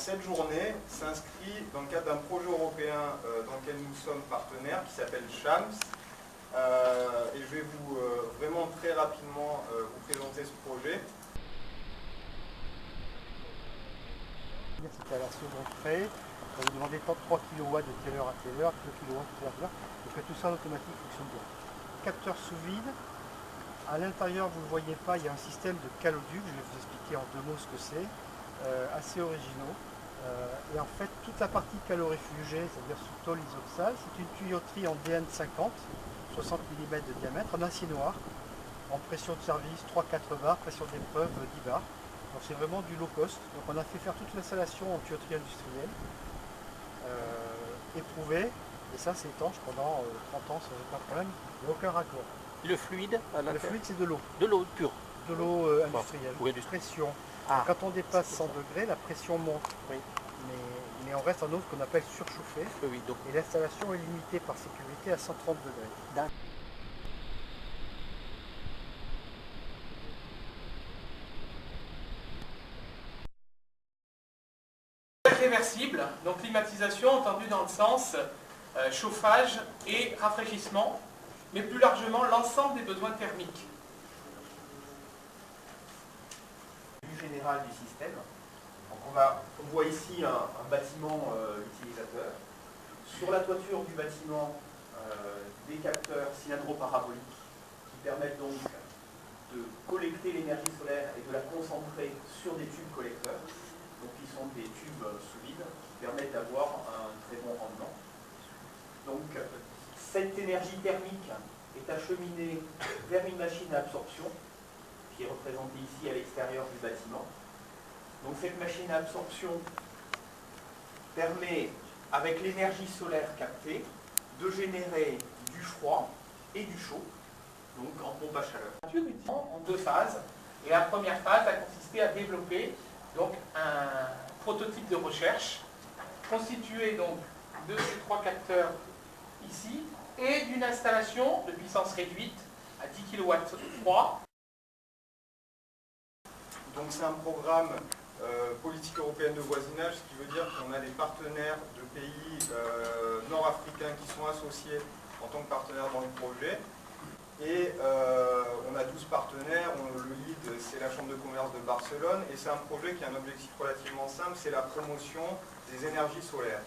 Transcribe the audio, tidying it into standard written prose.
cette journée s'inscrit dans le cadre d'un projet européen dans lequel nous sommes partenaires qui s'appelle CHAMS. Et je vais vous vraiment très rapidement vous présenter ce projet. C'était à la seconde près. On vous demandait tant de 3 kW de telle heure à telle heure, 2 kW de telle heure, donc que tout ça en automatique fonctionne bien. Capteur sous vide. À l'intérieur, vous ne le voyez pas, il y a un système de caloduc, je vais vous expliquer en 2 mots ce que c'est, assez originaux. Et en fait, toute la partie calorifugée, c'est-à-dire sous tôle isoxale, c'est une tuyauterie en DN50, 60 mm de diamètre, en acier noir, en pression de service 3-4 bars, pression d'épreuve 10 bars. Donc c'est vraiment du low cost. Donc on a fait faire toute l'installation en tuyauterie industrielle, éprouvée, et ça c'est étanche pendant 30 ans sans aucun problème, il n'y a aucun raccord. Le fluide Le fluide c'est de l'eau. De l'eau pure. De l'eau industrielle. Oui, pression. Ah. Quand on dépasse 100 degrés, la pression monte. Oui. Mais on reste en eau ce qu'on appelle surchauffée. Oui, donc. Et l'installation est limitée par sécurité à 130 degrés. Réversible, donc climatisation entendue dans le sens chauffage et rafraîchissement, mais plus largement l'ensemble des besoins thermiques. Vue générale du système. Donc on voit ici un bâtiment utilisateur. Sur la toiture du bâtiment, des capteurs cylindro-paraboliques qui permettent donc de collecter l'énergie solaire et de la concentrer sur des tubes collecteurs, donc qui sont des tubes sous vide qui permettent d'avoir un très bon rendement. Donc cette énergie thermique est acheminée vers une machine à absorption qui est représentée ici à l'extérieur du bâtiment. Donc cette machine à absorption permet, avec l'énergie solaire captée, de générer du froid et du chaud, donc en pompe à chaleur. En 2 phases, et la première phase a consisté à développer donc un prototype de recherche constitué donc de ces 3 capteurs ici et d'une installation de puissance réduite à 10 kW froid. Donc c'est un programme politique européenne de voisinage, ce qui veut dire qu'on a des partenaires de pays nord-africains qui sont associés en tant que partenaires dans le projet. Et on a 12 partenaires, le lead c'est la Chambre de commerce de Barcelone, et c'est un projet qui a un objectif relativement simple, c'est la promotion des énergies solaires.